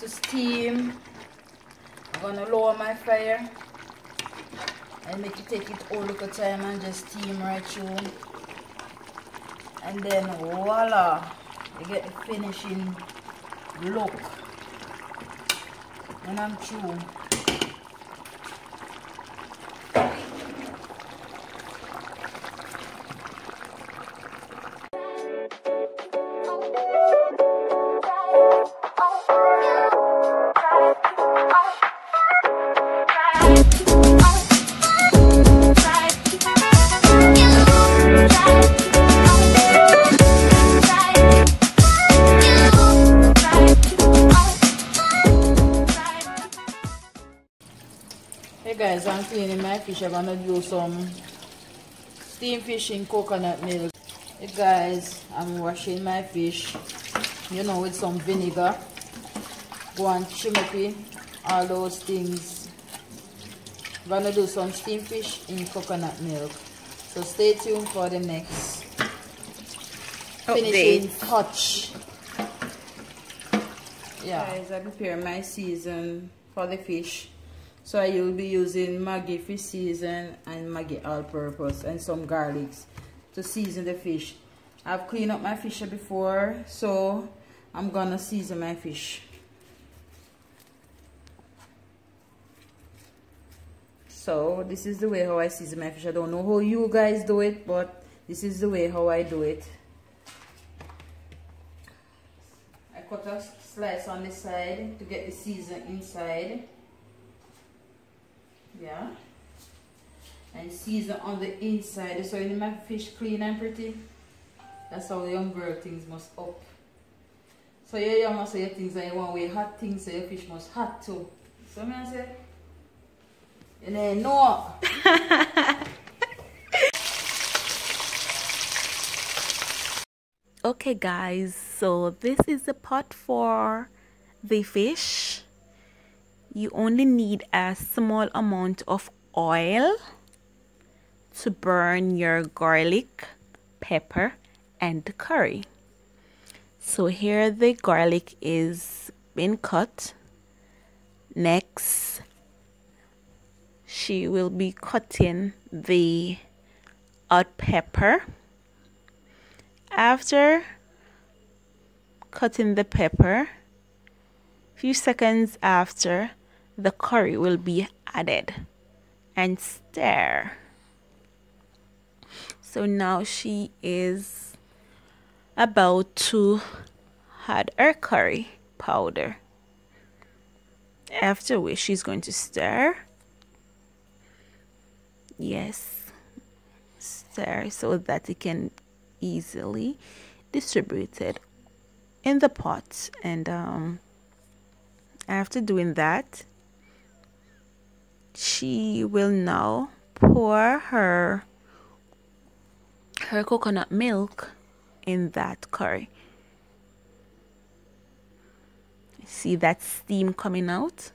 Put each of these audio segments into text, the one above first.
to steam. I'm gonna lower my fire and make it take it all look of time and just steam right through. And then voila, you get the finishing look when I'm through. Hey guys, I'm cleaning my fish. I'm gonna do some steamed fish in coconut milk. Hey guys, I'm washing my fish, you know, with some vinegar. Go and trim it, all those things. I'm gonna do some steamed fish in coconut milk. So stay tuned for the next finishing touch. Yeah. Guys, I prepare my season for the fish. So I will be using Maggi fish season and Maggi all-purpose and some garlics to season the fish. I've cleaned up my fish before, so I'm gonna season my fish. So this is the way how I season my fish. I don't know how you guys do it, but this is the way how I do it. I cut a slice on the side to get the season inside. Yeah, and season on the inside, so you need my fish clean and pretty. That's how the young girl things must up. So you young must say your things and you want way hot things, so your fish must hot too. So me I say, and then no. Okay guys, so this is the pot for the fish. You only need a small amount of oil to burn your garlic, pepper, and curry. So here the garlic is been cut. Next, she will be cutting the hot pepper. After cutting the pepper, few seconds after, the curry will be added and stir. So now she is about to add her curry powder, after which she's going to stir. Yes, stir so that it can easily distributed in the pot. And after doing that, she will now pour her coconut milk in that curry. See that steam coming out?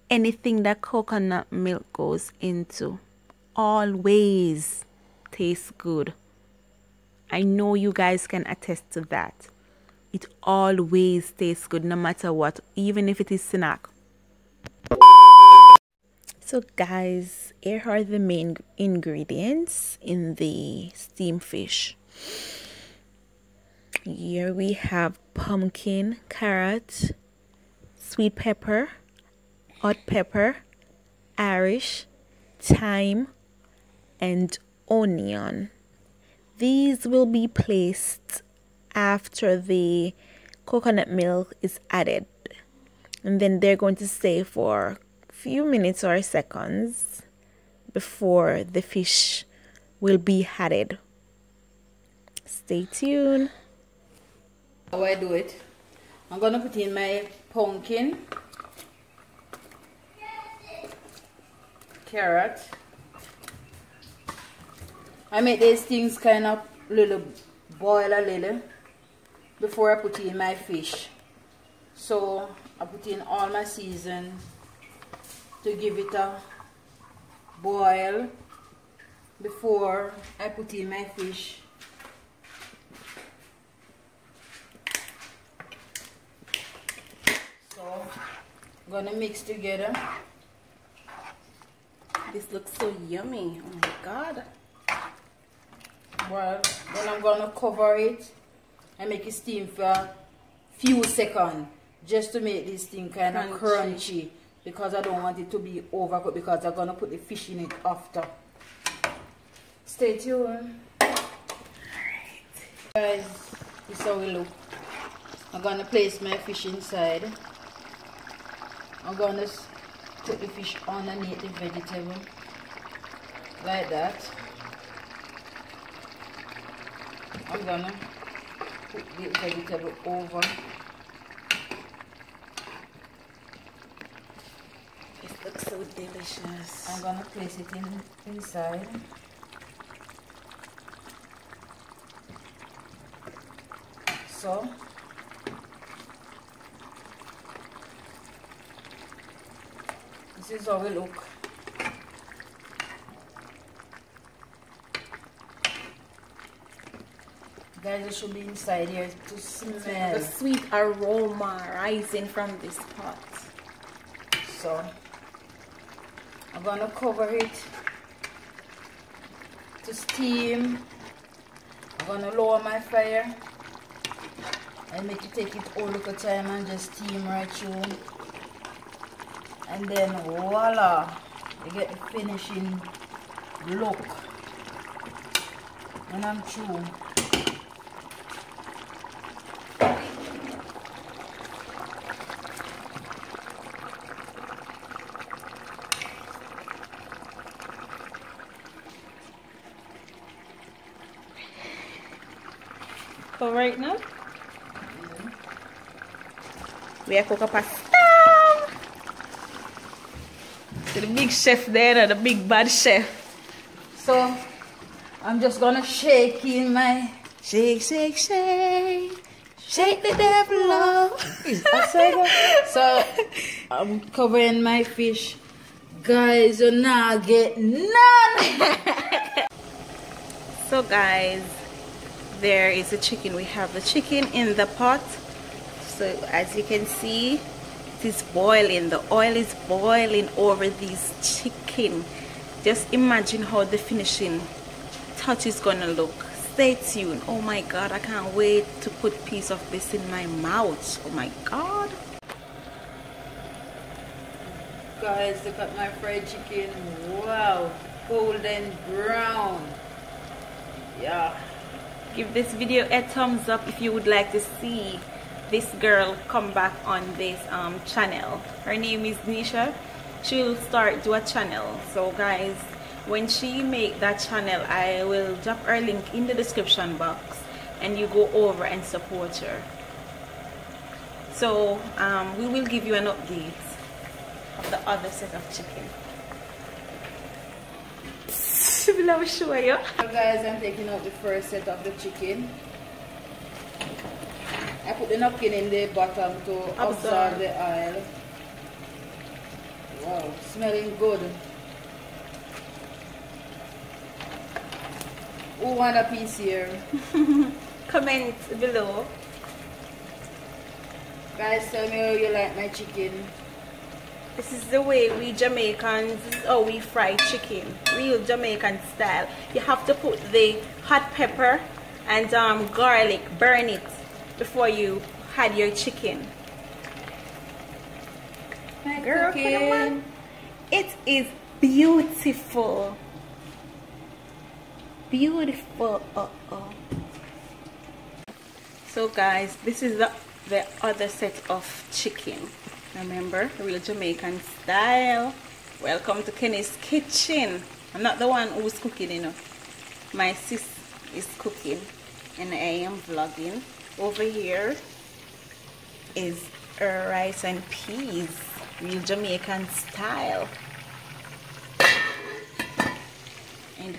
Anything that coconut milk goes into always tastes good. I know you guys can attest to that. It always tastes good no matter what, even if it is snack. So guys, here are the main ingredients in the steamed fish. Here we have pumpkin, carrot, sweet pepper, hot pepper, Irish, thyme, and onion. These will be placed after the coconut milk is added, and then they're going to stay for a few minutes or seconds before the fish will be added. Stay tuned. How I do it, I'm gonna put in my pumpkin, carrot. I make these things kind of little boil a little before I put in my fish. So I put in all my season to give it a boil before I put in my fish. Gonna mix together. This looks so yummy. Oh my god. Well, then I'm gonna cover it and make it steam for a few seconds just to make this thing kind of crunchy, because I don't want it to be overcooked, because I'm gonna put the fish in it after. Stay tuned. Guys, this is how we look. I'm gonna place my fish inside. I'm gonna put the fish underneath the vegetable like that. I'm gonna put the vegetable over. It looks so delicious. I'm gonna place it inside. So this is how we look. Guys, it should be inside here to smell. The sweet aroma rising from this pot. So I'm gonna cover it to steam. I'm gonna lower my fire and make it take it all little time and just steam right through. And then voila, you get the finishing look when I'm through. So right now, we are cooking pasta. So the big chef there, the big bad chef. So I'm just gonna shake in my Shake, shake, shake. Shake the devil off. So I'm covering my fish. Guys, you're not getting none. So guys, there is the chicken. We have the chicken in the pot. So as you can see, it is boiling. The oil is boiling over this chicken. Just imagine how the finishing touch is gonna look. Stay tuned. Oh my god, I can't wait to put a piece of this in my mouth. Oh my god. Guys, look at my fried chicken. Wow, golden brown. Yeah. Give this video a thumbs up if you would like to see this girl come back on this channel. Her name is Nisha. She'll start do a channel. So guys, when she make that channel, I will drop her link in the description box and you go over and support her. So we will give you an update of the other set of chicken. Let me show you. So guys, I'm taking out the first set of the chicken. I put the napkin in the bottom to absorb the oil. Wow, smelling good. Who want a piece here? Comment below. Guys, tell me how you like my chicken. This is the way we Jamaicans, this is how we fry chicken, real Jamaican style. You have to put the hot pepper and garlic, burn it before you add your chicken. Girl, come on. It is beautiful. Beautiful. So guys, this is the other set of chicken. Remember, real Jamaican style. Welcome to Kenny's kitchen. I'm not the one who's cooking, you know. My sis is cooking and I am vlogging. Over here is rice and peas, real Jamaican style. And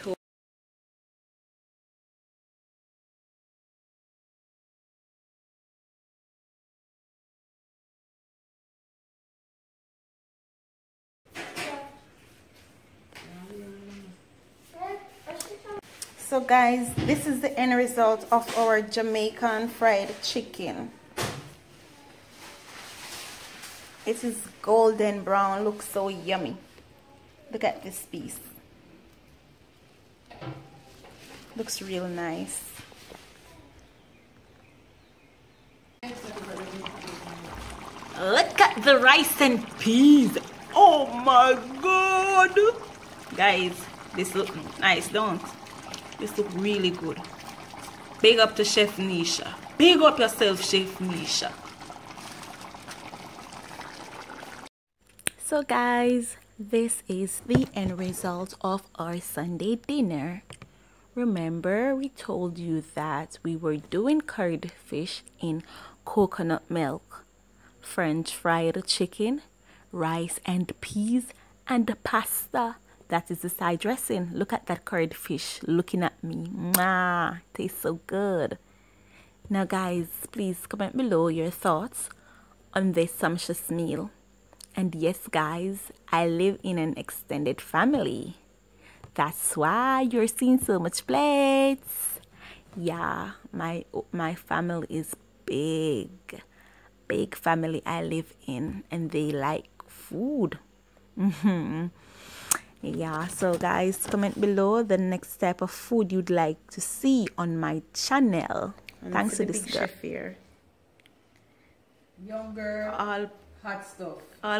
so guys, this is the end result of our Jamaican fried chicken. It is golden brown, looks so yummy. Look at this piece. Looks real nice. Look at the rice and peas. Oh my god. Guys, this look nice, don't? This look really good. Big up to Chef Nisha. Big up yourself, Chef Nisha. So guys, this is the end result of our Sunday dinner. Remember, we told you that we were doing curried fish in coconut milk, French fried chicken, rice and peas, and pasta. That is the side dressing. Look at that curried fish looking at me. Mwah, tastes so good. Now guys, please comment below your thoughts on this sumptuous meal. And yes guys, I live in an extended family. That's why you're seeing so much plates. Yeah, my family is big. Big family I live in, and they like food. Yeah, so guys, comment below the next type of food you'd like to see on my channel. And thanks to this girl here. Young girl, all hot stuff. All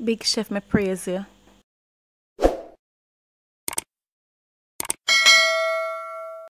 big chef, me praise you.